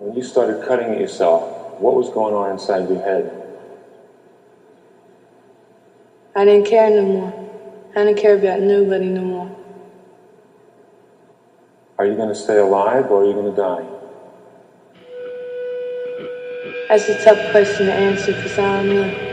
When you started cutting yourself, what was going on inside your head? I didn't care no more. I didn't care about nobody no more. Are you going to stay alive or are you going to die? That's a tough question to answer because I don't know.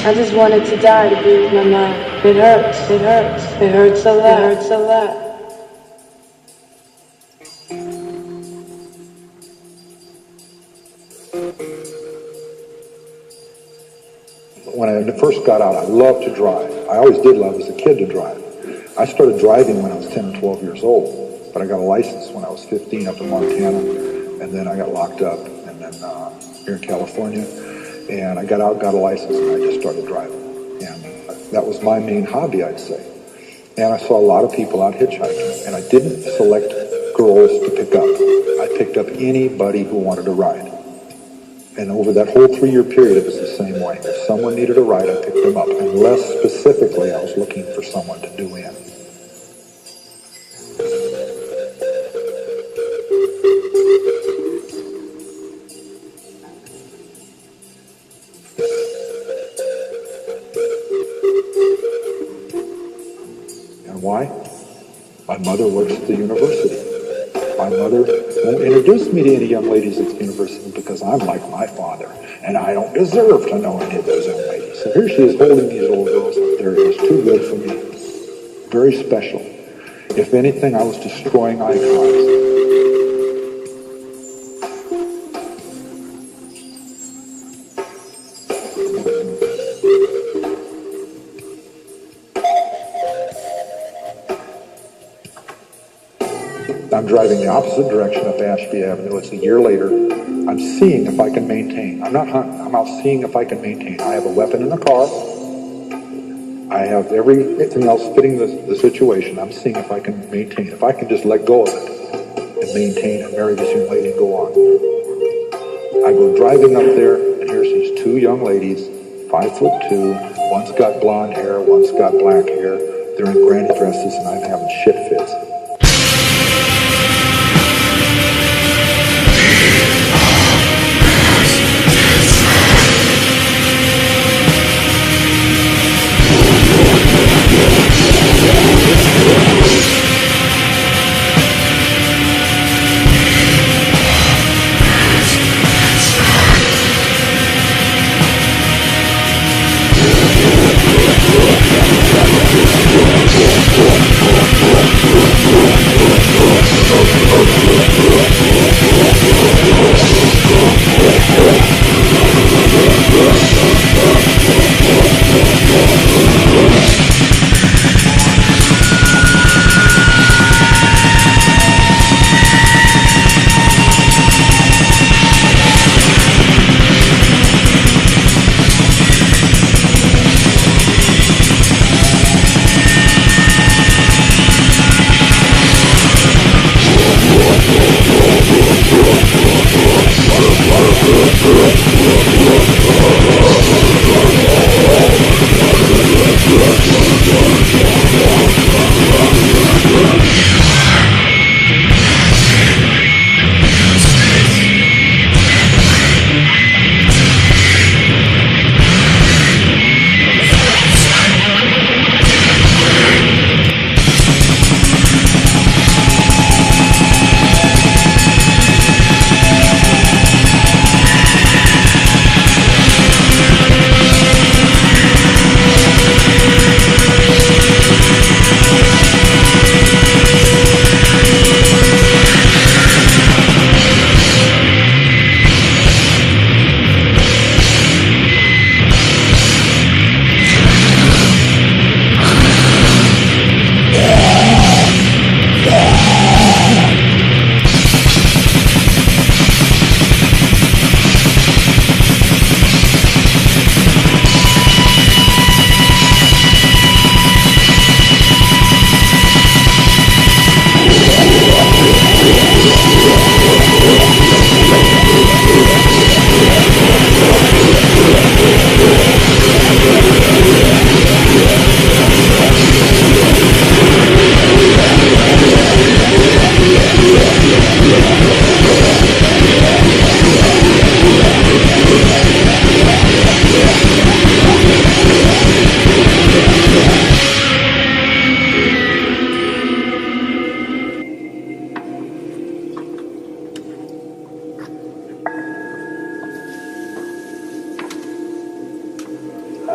I just wanted to die to be with my mind. It hurts, it hurts, it hurts a lot, it hurts a lot. When I first got out, I loved to drive. I always did love as a kid to drive. I started driving when I was 10 or 12 years old, but I got a license when I was 15 up in Montana, and then I got locked up, and then here in California. And I got out, got a license, and I just started driving. And that was my main hobby, I'd say. And I saw a lot of people out hitchhiking, and I didn't select girls to pick up. I picked up anybody who wanted to ride. And over that whole 3-year period, it was the same way. If someone needed a ride, I picked them up. Unless specifically I was looking for someone to do in. Why? My mother works at the university. My mother won't introduce me to any young ladies at the university because I'm like my father, and I don't deserve to know any of those young ladies. So here she is holding these old girls up there. It was too good for me. Very special. If anything, I was destroying icons. I'm driving the opposite direction up Ashby Avenue. It's a year later. I'm seeing if I can maintain. I'm not hunting. I'm out seeing if I can maintain. I have a weapon in the car. I have everything else fitting the situation. I'm seeing if I can maintain. If I can just let go of it and maintain and marry this young lady and go on. I go driving up there, and here's these 2 young ladies, 5'2". One's got blonde hair, one's got black hair. They're in granny dresses, and I'm having shit fits.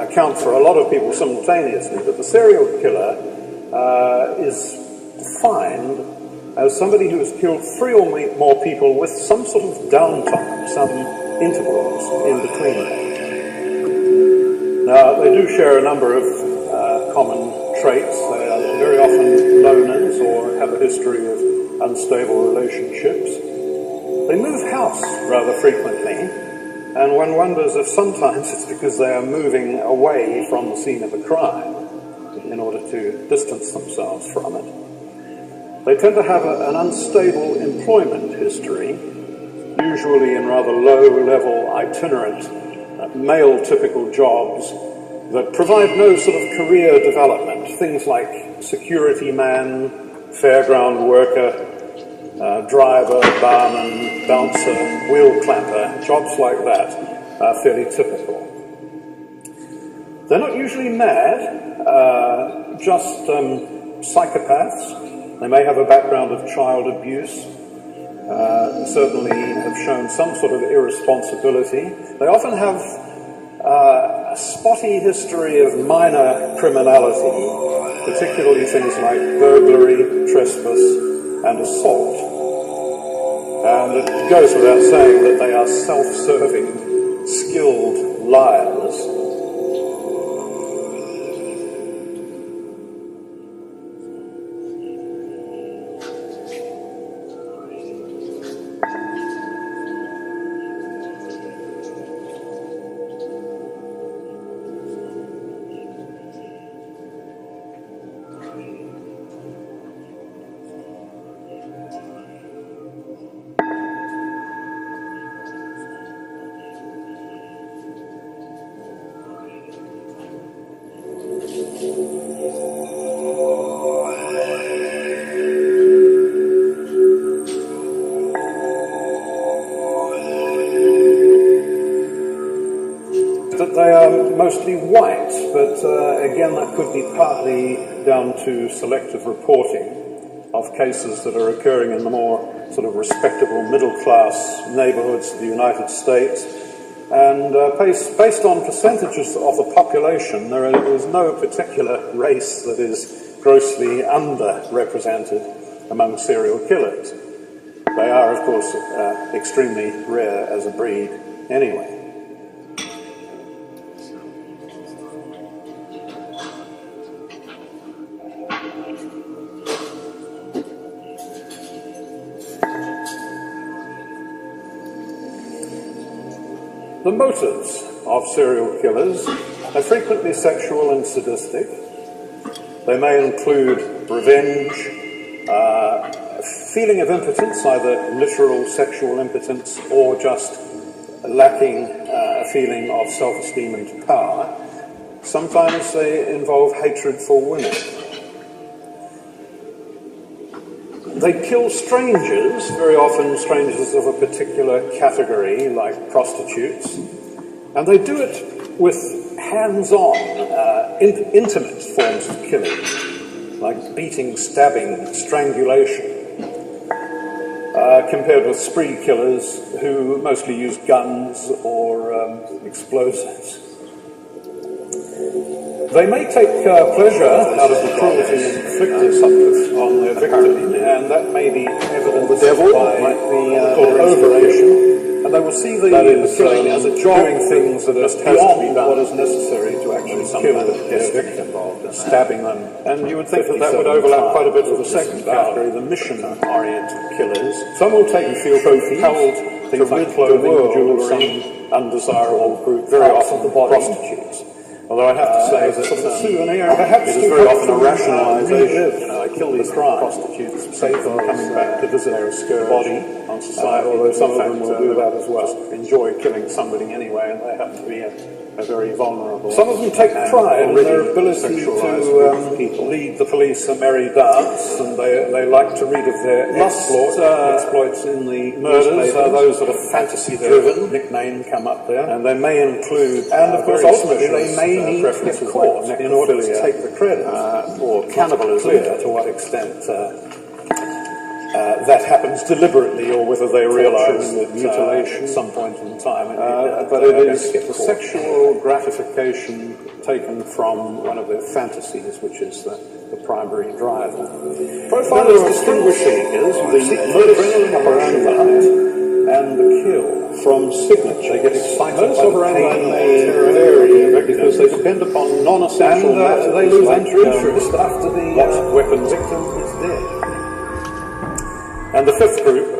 account for a lot of people simultaneously, but the serial killer is defined as somebody who has killed 3 or more people with some sort of downtime, some intervals in between them. Now, they do share a number of common traits. They are very often loners or have a history of unstable relationships. They move house rather frequently, and one wonders if sometimes it's because they are moving away from the scene of a crime in order to distance themselves from it. They tend to have an unstable employment history, usually in rather low-level, itinerant, male-typical jobs that provide no sort of career development. Things like security man, fairground worker, driver, barman, bouncer, wheel clapper, jobs like that are fairly typical. They're not usually mad, just psychopaths. They may have a background of child abuse, certainly have shown some sort of irresponsibility. They often have a spotty history of minor criminality, particularly things like burglary, trespass, and assault. And it goes without saying that they are self-serving, skilled liars. That they are mostly white, but again that could be partly down to selective reporting of cases that are occurring in the more sort of respectable middle-class neighborhoods of the United States. And based on percentages of the population, there is no particular race that is grossly underrepresented among serial killers. They are, of course, extremely rare as a breed anyway. The motives of serial killers are frequently sexual and sadistic. They may include revenge, a feeling of impotence, either literal sexual impotence or just lacking a feeling of self-esteem and power. Sometimes they involve hatred for women. They kill strangers, very often strangers of a particular category, like prostitutes, and they do it with hands-on, intimate forms of killing, like beating, stabbing, strangulation, compared with spree killers who mostly use guns or explosives. They may take pleasure out of the cruelty inflicted on their victim, and that may be evidenced by overation. And they will see the killing as a job, doing things that just has to be done, what is necessary to actually kill their victim, stabbing them. And you would think that that would overlap quite a bit with the second category, the mission-oriented killers. Some will take compelled things like clothing, jewelry, undesirable group, very often the prostitutes. Although I have to say that perhaps it is very often a rationalization. Kill these prostitutes, save them coming back to visit their body on society. Although some of them will do that as well. Enjoy killing somebody anyway, and they happen to be a very vulnerable. Some of them take pride in their ability to lead the police a merry dance, and they like to read of their exploits in the murders. Those that are fantasy-driven, nickname come up there, and they may include, and of course ultimately they may need to get caught in order to take the credit for cannibalism. To what extent that happens deliberately or whether they realize that mutilation at some point in time. But it is the sexual gratification taken from one of their fantasies, which is the primary driver. Profilers distinguishing is the modus operandi and the kill from signature. They get excited by the pain may vary because they depend upon non-essential matters. They lose interest after the weapon victim is dead. And the fifth group